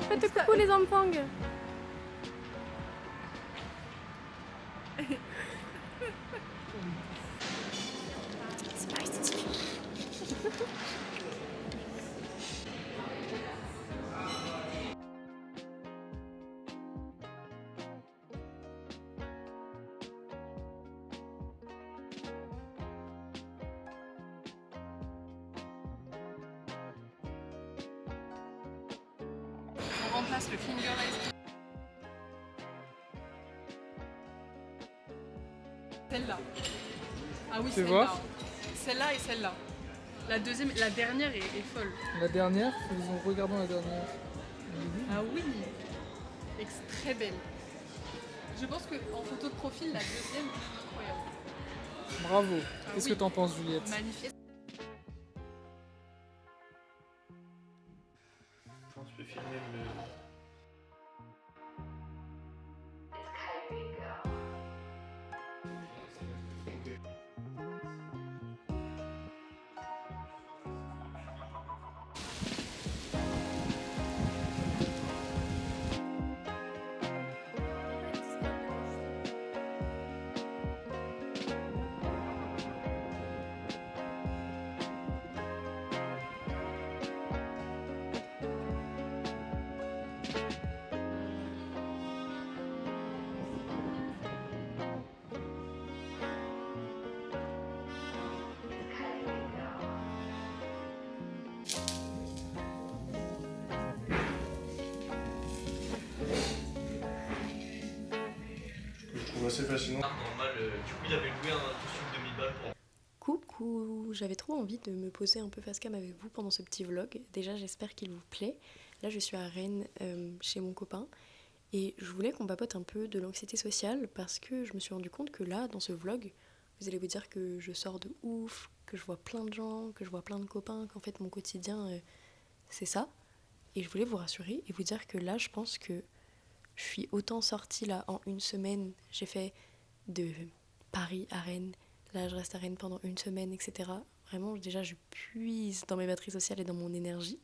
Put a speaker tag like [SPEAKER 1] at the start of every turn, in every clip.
[SPEAKER 1] Faites coucou les enfants. C'est pas esthétique.
[SPEAKER 2] On remplace le fingerless. Celle-là. Ah oui,
[SPEAKER 3] Tu
[SPEAKER 2] celle-là.
[SPEAKER 3] vois ?
[SPEAKER 2] Celle-là et celle-là. La dernière est folle.
[SPEAKER 3] La dernière, regardons la dernière.
[SPEAKER 2] Ah oui, très belle. Je pense qu'en photo de profil, la deuxième est incroyable.
[SPEAKER 3] Bravo.
[SPEAKER 2] Ah
[SPEAKER 3] Qu'est-ce
[SPEAKER 2] oui.
[SPEAKER 3] que t'en penses, Juliette ?
[SPEAKER 2] Magnifique.
[SPEAKER 4] Je pense que tu peux filmer le... Je trouve assez fascinant. Normal, du coup il avait loué un costume de 1000 balles pour...
[SPEAKER 1] Coucou, j'avais trop envie de me poser un peu face cam avec vous pendant ce petit vlog. Déjà j'espère qu'il vous plaît. Là je suis à Rennes chez mon copain et je voulais qu'on papote un peu de l'anxiété sociale parce que je me suis rendu compte que là dans ce vlog vous allez vous dire que je sors de ouf, que je vois plein de gens, que je vois plein de copains, qu'en fait mon quotidien c'est ça. Et je voulais vous rassurer et vous dire que là je pense que je suis autant sortie là en une semaine. J'ai fait de Paris à Rennes. Là, je reste à Rennes pendant une semaine, etc. Vraiment, déjà, je puise dans mes batteries sociales et dans mon énergie.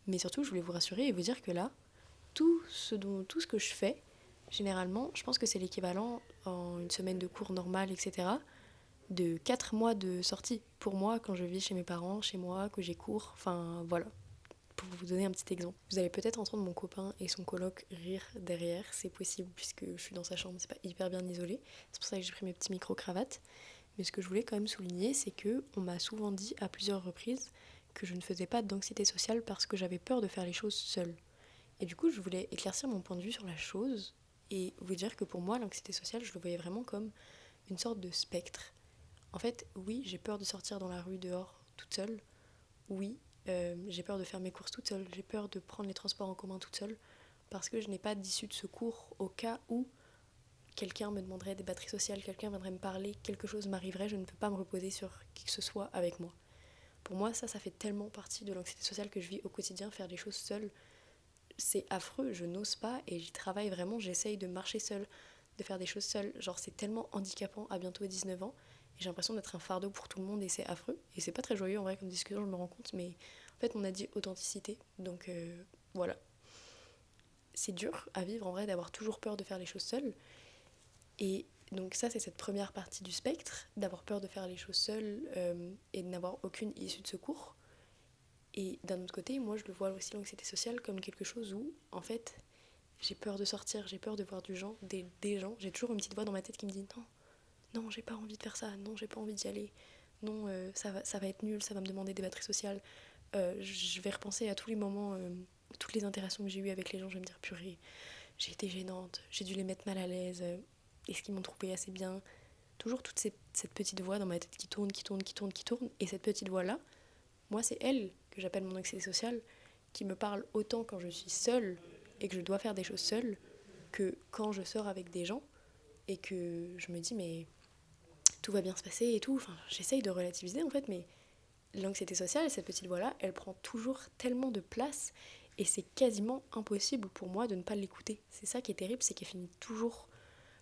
[SPEAKER 1] Mais surtout, je voulais vous rassurer et vous dire que là, tout ce que je fais, généralement, je pense que c'est l'équivalent en une semaine de cours normal, etc., de 4 mois de sortie. Pour moi, quand je vis chez mes parents, chez moi, que j'ai cours, enfin voilà. Pour vous donner un petit exemple. Vous allez peut-être entendre mon copain et son coloc rire derrière, c'est possible puisque je suis dans sa chambre, c'est pas hyper bien isolé. C'est pour ça que j'ai pris mes petits micro-cravates. Mais ce que je voulais quand même souligner, c'est que on m'a souvent dit à plusieurs reprises que je ne faisais pas d'anxiété sociale parce que j'avais peur de faire les choses seule. Et du coup, je voulais éclaircir mon point de vue sur la chose et vous dire que pour moi, l'anxiété sociale, je le voyais vraiment comme une sorte de spectre. En fait, oui, j'ai peur de sortir dans la rue dehors toute seule. Oui, j'ai peur de faire mes courses toute seule. J'ai peur de prendre les transports en commun toute seule parce que je n'ai pas d'issue de secours au cas où quelqu'un me demanderait des batteries sociales, quelqu'un viendrait me parler, quelque chose m'arriverait, je ne peux pas me reposer sur qui que ce soit avec moi. Pour moi, ça fait tellement partie de l'anxiété sociale que je vis au quotidien, faire les choses seule. C'est affreux, je n'ose pas et j'y travaille vraiment, j'essaye de marcher seule, de faire des choses seule. Genre, c'est tellement handicapant à bientôt 19 ans et j'ai l'impression d'être un fardeau pour tout le monde et c'est affreux. Et c'est pas très joyeux en vrai comme discussion, je me rends compte, mais en fait, on a dit authenticité, donc voilà. C'est dur à vivre en vrai d'avoir toujours peur de faire les choses seule. Et donc ça, c'est cette première partie du spectre, d'avoir peur de faire les choses seule et de n'avoir aucune issue de secours. Et d'un autre côté, moi, je le vois aussi l'anxiété sociale comme quelque chose où, en fait, j'ai peur de sortir, j'ai peur de voir des gens. J'ai toujours une petite voix dans ma tête qui me dit non, j'ai pas envie de faire ça, non, j'ai pas envie d'y aller, non, ça va être nul, ça va me demander des batteries sociales. Je vais repenser à tous les moments, toutes les interactions que j'ai eues avec les gens, je vais me dire purée, j'ai été gênante, j'ai dû les mettre mal à l'aise, est-ce qu'ils m'ont trouvé assez bien. Toujours cette petite voix dans ma tête qui tourne. Et cette petite voix-là, moi, c'est elle que j'appelle mon anxiété sociale, qui me parle autant quand je suis seule et que je dois faire des choses seule que quand je sors avec des gens et que je me dis mais tout va bien se passer et tout. Enfin, j'essaye de relativiser en fait, mais l'anxiété sociale, cette petite voix-là, elle prend toujours tellement de place et c'est quasiment impossible pour moi de ne pas l'écouter. C'est ça qui est terrible, c'est qu'elle finit toujours,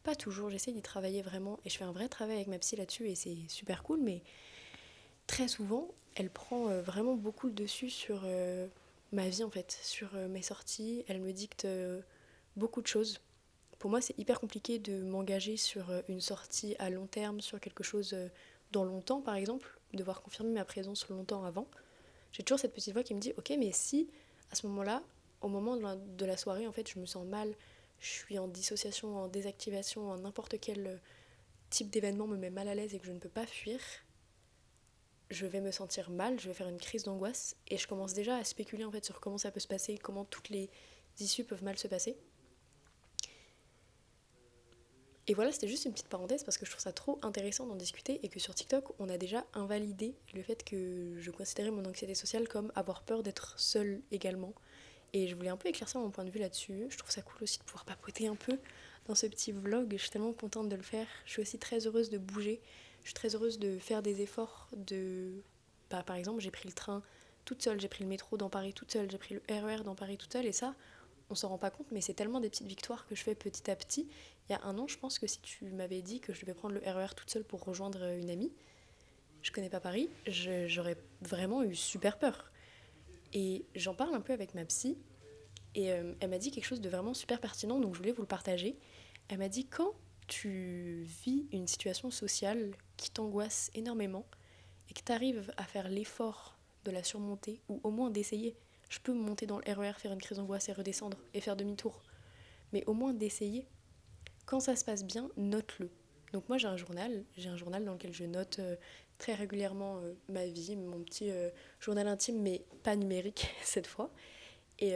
[SPEAKER 1] pas toujours, j'essaie d'y travailler vraiment et je fais un vrai travail avec ma psy là-dessus et c'est super cool, mais très souvent, elle prend vraiment beaucoup le dessus sur ma vie en fait, sur mes sorties. Elle me dicte beaucoup de choses. Pour moi, c'est hyper compliqué de m'engager sur une sortie à long terme, sur quelque chose dans longtemps par exemple, devoir confirmer ma présence longtemps avant. J'ai toujours cette petite voix qui me dit ok, mais si à ce moment-là, au moment de la soirée, en fait, je me sens mal, je suis en dissociation, en désactivation, en n'importe quel type d'événement me met mal à l'aise et que je ne peux pas fuir, je vais me sentir mal, je vais faire une crise d'angoisse et je commence déjà à spéculer en fait sur comment ça peut se passer, comment toutes les issues peuvent mal se passer. Et voilà, c'était juste une petite parenthèse parce que je trouve ça trop intéressant d'en discuter et que sur TikTok, on a déjà invalidé le fait que je considérais mon anxiété sociale comme avoir peur d'être seule également. Et je voulais un peu éclaircir mon point de vue là-dessus. Je trouve ça cool aussi de pouvoir papoter un peu dans ce petit vlog. Je suis tellement contente de le faire. Je suis aussi très heureuse de bouger. Je suis très heureuse de faire des efforts. Par exemple, j'ai pris le train toute seule, j'ai pris le métro dans Paris toute seule, j'ai pris le RER dans Paris toute seule. Et ça, on s'en rend pas compte, mais c'est tellement des petites victoires que je fais petit à petit. Il y a un an, je pense que si tu m'avais dit que je devais prendre le RER toute seule pour rejoindre une amie, je connais pas Paris, j'aurais vraiment eu super peur. Et j'en parle un peu avec ma psy, et elle m'a dit quelque chose de vraiment super pertinent, donc je voulais vous le partager. Elle m'a dit quand tu vis une situation sociale qui t'angoisse énormément et que tu arrives à faire l'effort de la surmonter, ou au moins d'essayer, je peux monter dans le RER, faire une crise d'angoisse et redescendre et faire demi-tour, mais au moins d'essayer. Quand ça se passe bien, note-le. Donc moi j'ai un journal dans lequel je note très régulièrement ma vie, mon petit journal intime, mais pas numérique cette fois. Et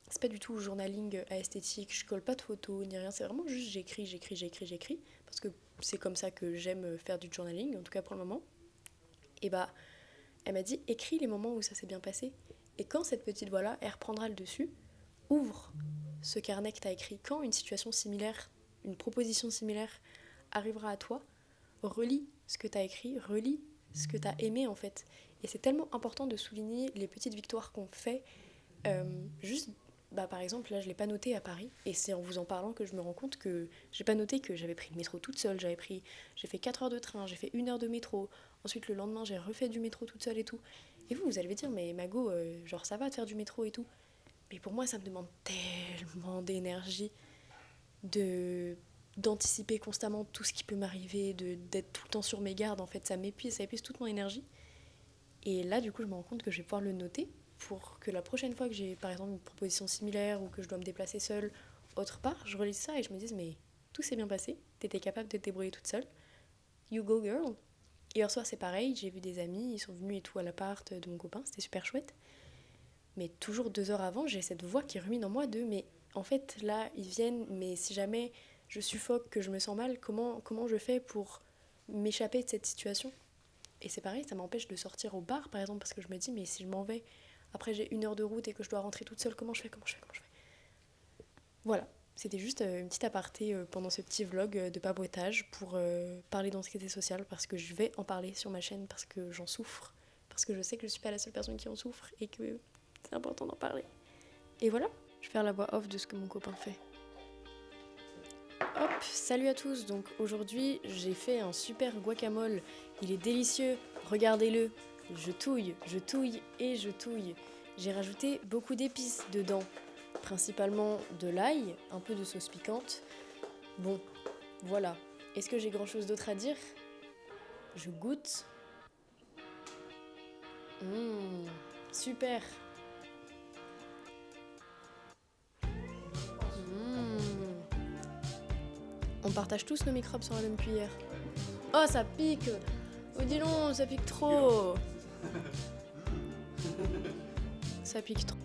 [SPEAKER 1] c'est pas du tout journaling à esthétique, je colle pas de photos ni rien, c'est vraiment juste j'écris, parce que c'est comme ça que j'aime faire du journaling, en tout cas pour le moment. Et bah, elle m'a dit écris les moments où ça s'est bien passé, et quand cette petite voix-là, elle reprendra le dessus, ouvre ce carnet que t'as écrit. Quand une situation similaire, une proposition similaire arrivera à toi, relis ce que t'as écrit, relis ce que t'as aimé en fait. Et c'est tellement important de souligner les petites victoires qu'on fait. Juste, par exemple, là, je l'ai pas noté à Paris, et c'est en vous en parlant que je me rends compte que j'ai pas noté que j'avais pris le métro toute seule, j'ai fait 4 heures de train, j'ai fait 1 heure de métro, ensuite le lendemain j'ai refait du métro toute seule et tout. Et vous allez me dire, mais Mago, genre ça va de faire du métro et tout. Mais pour moi, ça me demande tellement d'énergie de d'anticiper constamment tout ce qui peut m'arriver, d'être tout le temps sur mes gardes. En fait, ça épuise toute mon énergie. Et là, du coup, je me rends compte que je vais pouvoir le noter pour que la prochaine fois que j'ai, par exemple, une proposition similaire ou que je dois me déplacer seule autre part, je relise ça et je me dise, mais tout s'est bien passé, t'étais capable de te débrouiller toute seule. You go girl. Hier soir, c'est pareil, j'ai vu des amis, ils sont venus et tout à l'appart de mon copain, c'était super chouette. Mais toujours 2 heures avant, j'ai cette voix qui rumine en moi de mais en fait là ils viennent, mais si jamais je suffoque, que je me sens mal, comment je fais pour m'échapper de cette situation? Et c'est pareil, ça m'empêche de sortir au bar par exemple parce que je me dis mais si je m'en vais, après j'ai 1 heure de route et que je dois rentrer toute seule, comment je fais? Voilà, c'était juste une petite aparté pendant ce petit vlog de papotage pour parler d'anxiété sociale parce que je vais en parler sur ma chaîne parce que j'en souffre, parce que je sais que je suis pas la seule personne qui en souffre et que c'est important d'en parler. Et voilà, je vais faire la voix off de ce que mon copain fait. Hop, salut à tous, donc aujourd'hui j'ai fait un super guacamole, il est délicieux, regardez-le, je touille et je touille. J'ai rajouté beaucoup d'épices dedans, principalement de l'ail, un peu de sauce piquante. Bon, voilà. Est-ce que j'ai grand chose d'autre à dire? Je goûte. Super. On partage tous nos microbes sur la même cuillère. Oh, ça pique! Oh, dis donc, ça pique trop! Ça pique trop.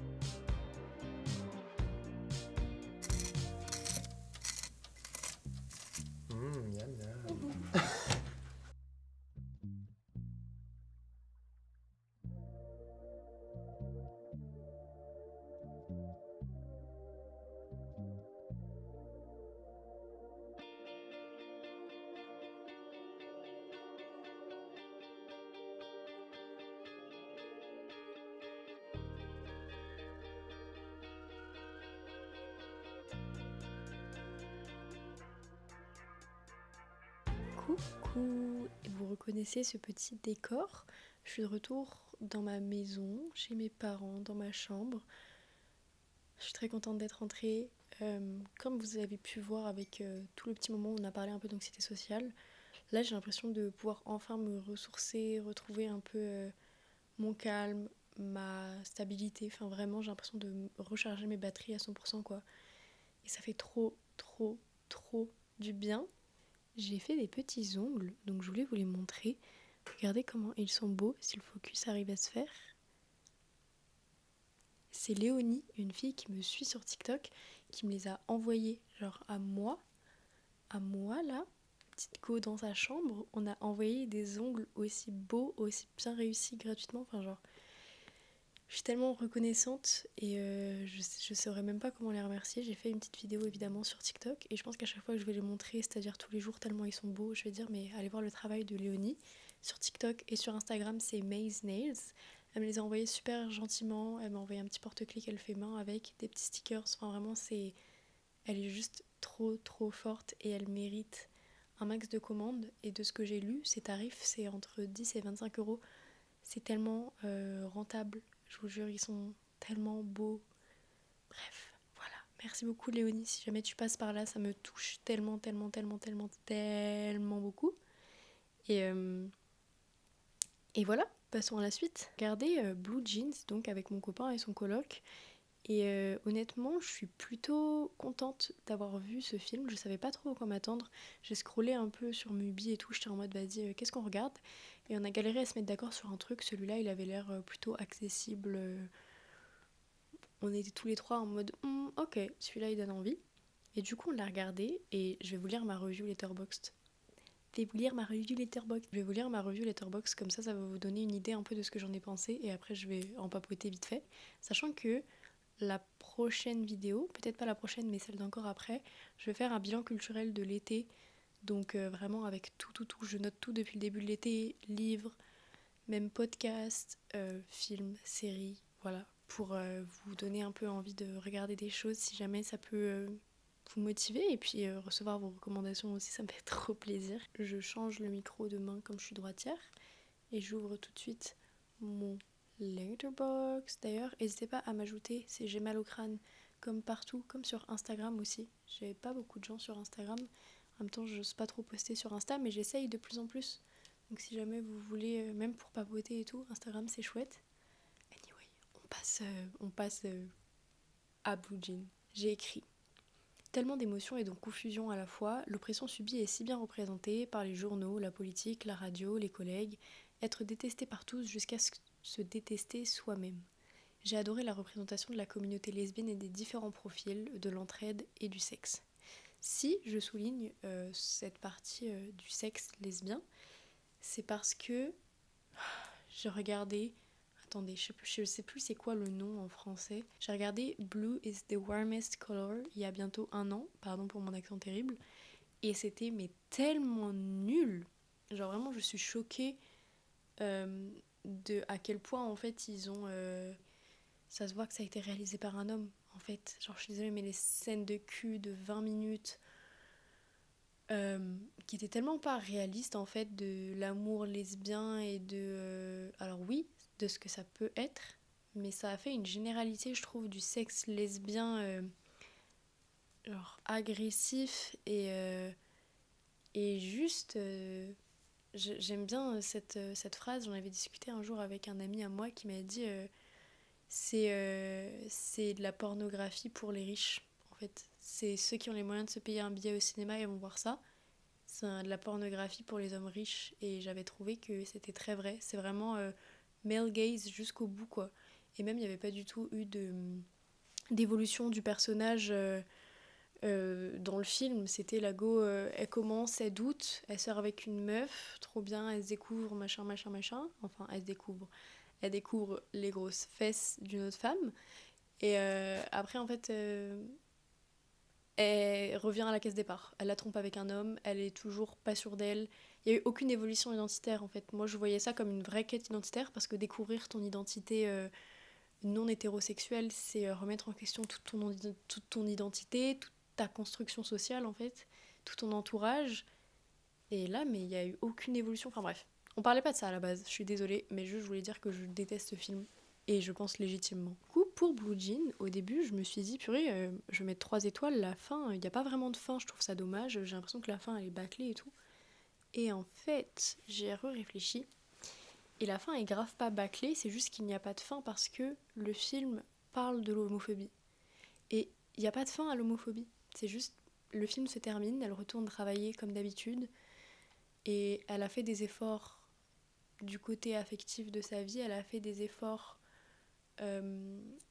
[SPEAKER 1] Coucou! Vous reconnaissez ce petit décor? Je suis de retour dans ma maison, chez mes parents, dans ma chambre. Je suis très contente d'être rentrée. Comme vous avez pu voir avec tout le petit moment où on a parlé un peu d'anxiété sociale, là j'ai l'impression de pouvoir enfin me ressourcer, retrouver un peu mon calme, ma stabilité. Enfin vraiment j'ai l'impression de recharger mes batteries à 100% quoi. Et ça fait trop, trop, trop du bien. J'ai fait des petits ongles, donc je voulais vous les montrer. Regardez comment ils sont beaux, si le focus arrive à se faire. C'est Léonie, une fille qui me suit sur TikTok, qui me les a envoyés, genre à moi là, petite go dans sa chambre, on a envoyé des ongles aussi beaux, aussi bien réussis gratuitement, enfin genre, je suis tellement reconnaissante et je saurais même pas comment les remercier. J'ai fait une petite vidéo évidemment sur TikTok et je pense qu'à chaque fois que je vais les montrer, c'est-à-dire tous les jours tellement ils sont beaux, je vais dire mais allez voir le travail de Léonie. Sur TikTok et sur Instagram c'est Maze Nails. Elle me les a envoyés super gentiment, elle m'a envoyé un petit porte-clés qu'elle fait main avec des petits stickers, enfin vraiment elle est juste trop trop forte et elle mérite un max de commandes et de ce que j'ai lu, ses tarifs c'est entre 10 et 25 euros. C'est tellement rentable, je vous jure, ils sont tellement beaux. Bref, voilà. Merci beaucoup Léonie, si jamais tu passes par là, ça me touche tellement, tellement, tellement, tellement, tellement beaucoup. Et voilà, passons à la suite. Regardez Blue Jeans, donc avec mon copain et son coloc. Et honnêtement, je suis plutôt contente d'avoir vu ce film. Je savais pas trop à quoi m'attendre. J'ai scrollé un peu sur Mubi et tout. J'étais en mode, vas-y, qu'est-ce qu'on regarde? Et on a galéré à se mettre d'accord sur un truc. Celui-là, il avait l'air plutôt accessible. On était tous les trois en mode, ok, celui-là, il donne envie. Et du coup, on l'a regardé. Et je vais vous lire ma review Letterboxd. Je vais vous lire ma review Letterboxd. Comme ça va vous donner une idée un peu de ce que j'en ai pensé. Et après, je vais en papoter vite fait. Sachant que la prochaine vidéo, peut-être pas la prochaine mais celle d'encore après, je vais faire un bilan culturel de l'été, donc vraiment avec tout, je note tout depuis le début de l'été, livres, même podcasts, films, séries, voilà, pour vous donner un peu envie de regarder des choses si jamais ça peut vous motiver et puis recevoir vos recommandations aussi, ça me fait trop plaisir. Je change le micro de main comme je suis droitière et j'ouvre tout de suite mon Letterboxd. D'ailleurs, n'hésitez pas à m'ajouter, c'est J'ai mal au crâne, comme partout, comme sur Instagram aussi. J'ai pas beaucoup de gens sur Instagram. En même temps, je n'ose pas trop poster sur Insta, mais j'essaye de plus en plus. Donc si jamais vous voulez, même pour papoter et tout, Instagram c'est chouette. Anyway, on passe à Blue Jean. J'ai écrit. Tellement d'émotions et de confusion à la fois, l'oppression subie est si bien représentée par les journaux, la politique, la radio, les collègues, être détesté par tous jusqu'à se détester soi-même. J'ai adoré la représentation de la communauté lesbienne et des différents profils, de l'entraide et du sexe. Si je souligne cette partie du sexe lesbien, c'est parce que j'ai regardé. Attendez, je sais plus c'est quoi le nom en français. J'ai regardé Blue is the warmest color il y a bientôt 1 an, pardon pour mon accent terrible, et c'était mais tellement nul. Genre vraiment, je suis choquée de à quel point en fait ils ont. Ça se voit que ça a été réalisé par un homme en fait. Genre je suis désolée, mais les scènes de cul de 20 minutes qui étaient tellement pas réalistes en fait de l'amour lesbien et de. Alors oui, de ce que ça peut être, mais ça a fait une généralité, je trouve, du sexe lesbien genre agressif et juste. J'aime bien cette phrase, j'en avais discuté un jour avec un ami à moi qui m'a dit c'est de la pornographie pour les riches, en fait. C'est ceux qui ont les moyens de se payer un billet au cinéma et vont voir ça. C'est de la pornographie pour les hommes riches et j'avais trouvé que c'était très vrai. C'est vraiment male gaze jusqu'au bout, quoi. Et même, il n'y avait pas du tout eu d'évolution du personnage dans le film. C'était la go, elle commence, elle doute, elle sort avec une meuf, trop bien, elle se découvre, machin, machin, machin. Enfin, elle découvre les grosses fesses d'une autre femme. Et après, en fait, elle revient à la case départ. Elle la trompe avec un homme, elle est toujours pas sûre d'elle. Il n'y a eu aucune évolution identitaire, en fait. Moi, je voyais ça comme une vraie quête identitaire, parce que découvrir ton identité non hétérosexuelle, c'est remettre en question toute ton identité, toute ta construction sociale, en fait, tout ton entourage. Et là, mais il n'y a eu aucune évolution. Enfin bref, On parlait pas de ça à la base, je suis désolée, mais juste je voulais dire que je déteste ce film. Et je pense légitimement. Du coup, pour Blue Jean, au début, je me suis dit, purée, je vais mettre 3 étoiles, la fin, il n'y a pas vraiment de fin, je trouve ça dommage, j'ai l'impression que la fin, elle est bâclée et tout. Et en fait, j'ai réfléchi, et la fin est grave pas bâclée, c'est juste qu'il n'y a pas de fin parce que le film parle de l'homophobie. Et il n'y a pas de fin à l'homophobie, c'est juste, le film se termine, elle retourne travailler comme d'habitude, et elle a fait des efforts du côté affectif de sa vie, elle a fait des efforts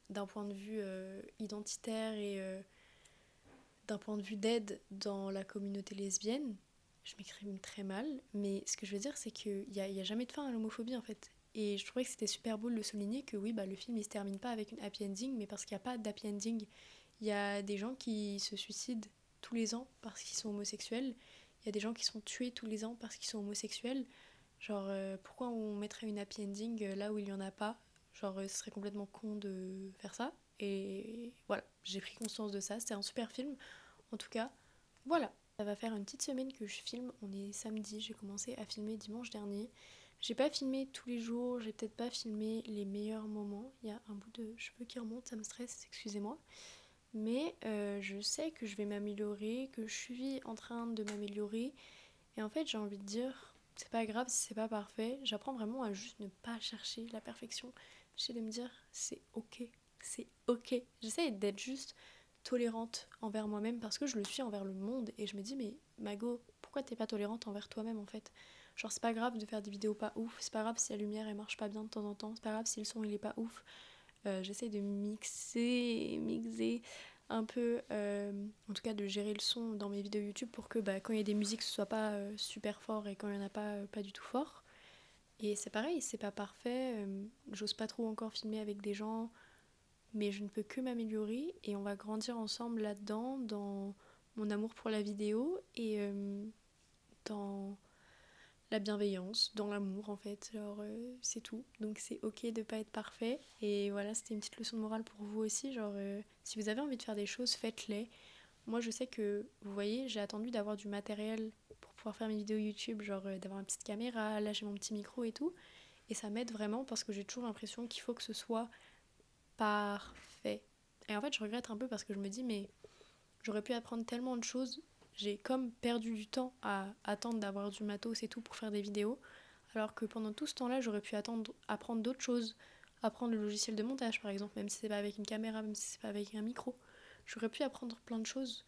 [SPEAKER 1] d'un point de vue identitaire et d'un point de vue d'aide dans la communauté lesbienne. Je m'exprime très mal, mais ce que je veux dire, c'est qu'il y a jamais de fin à l'homophobie en fait. Et je trouvais que c'était super beau de le souligner que oui, bah, le film il se termine pas avec une happy ending, mais parce qu'il n'y a pas d'happy ending. Il y a des gens qui se suicident tous les ans parce qu'ils sont homosexuels. Il y a des gens qui sont tués tous les ans parce qu'ils sont homosexuels. Genre, pourquoi on mettrait une happy ending là où il n'y en a pas? Genre, ce serait complètement con de faire ça. Et voilà, j'ai pris conscience de ça. C'était un super film. En tout cas, voilà. Ça va faire une petite semaine que je filme. On est samedi. J'ai commencé à filmer dimanche dernier. J'ai pas filmé tous les jours. J'ai peut-être pas filmé les meilleurs moments. Il y a un bout de cheveux qui remonte. Ça me stresse. Excusez-moi. Mais je sais que je vais m'améliorer, que je suis en train de m'améliorer. Et en fait, j'ai envie de dire, c'est pas grave si c'est pas parfait. J'apprends vraiment à juste ne pas chercher la perfection. J'essaie de me dire, c'est ok, c'est ok. J'essaie d'être juste tolérante envers moi-même parce que je le suis envers le monde. Et je me dis, mais Mago, pourquoi t'es pas tolérante envers toi-même en fait? Genre, c'est pas grave de faire des vidéos pas ouf, c'est pas grave si la lumière elle marche pas bien de temps en temps, c'est pas grave si le son il est pas ouf. J'essaie de mixer un peu, en tout cas de gérer le son dans mes vidéos YouTube pour que bah, quand il y a des musiques ce soit pas super fort et quand il y en a pas, pas du tout fort. Et c'est pareil, c'est pas parfait, j'ose pas trop encore filmer avec des gens, mais je ne peux que m'améliorer et on va grandir ensemble là-dedans, dans mon amour pour la vidéo et dans la bienveillance, dans l'amour en fait, genre c'est tout. Donc c'est ok de pas être parfait. Et voilà, c'était une petite leçon de morale pour vous aussi, genre si vous avez envie de faire des choses, faites-les. Moi je sais que, vous voyez, j'ai attendu d'avoir du matériel pour pouvoir faire mes vidéos YouTube, genre d'avoir une petite caméra, là j'ai mon petit micro et tout. Et ça m'aide vraiment parce que j'ai toujours l'impression qu'il faut que ce soit parfait. Et en fait je regrette un peu parce que je me dis mais j'aurais pu apprendre tellement de choses. J'ai comme perdu du temps à attendre d'avoir du matos et tout pour faire des vidéos. Alors que pendant tout ce temps-là, j'aurais pu apprendre d'autres choses. Apprendre le logiciel de montage par exemple, même si c'est pas avec une caméra, même si c'est pas avec un micro. J'aurais pu apprendre plein de choses.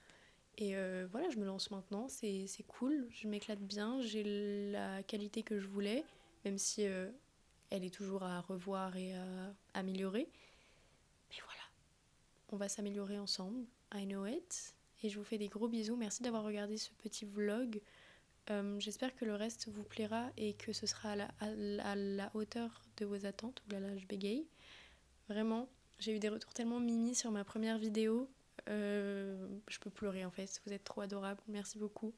[SPEAKER 1] Et voilà, je me lance maintenant, c'est cool, je m'éclate bien, j'ai la qualité que je voulais, même si elle est toujours à revoir et à améliorer. Mais voilà, on va s'améliorer ensemble. I know it. Et je vous fais des gros bisous. Merci d'avoir regardé ce petit vlog. J'espère que le reste vous plaira et que ce sera à la hauteur de vos attentes. Ouh là là, je bégaye. Vraiment, j'ai eu des retours tellement mimi sur ma première vidéo. Je peux pleurer en fait. Vous êtes trop adorables. Merci beaucoup.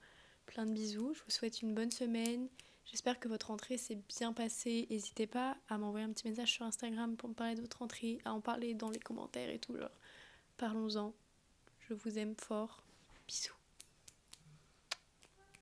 [SPEAKER 1] Plein de bisous. Je vous souhaite une bonne semaine. J'espère que votre rentrée s'est bien passée. N'hésitez pas à m'envoyer un petit message sur Instagram pour me parler de votre rentrée, à en parler dans les commentaires et tout. Genre, parlons-en. Je vous aime fort. Bisous.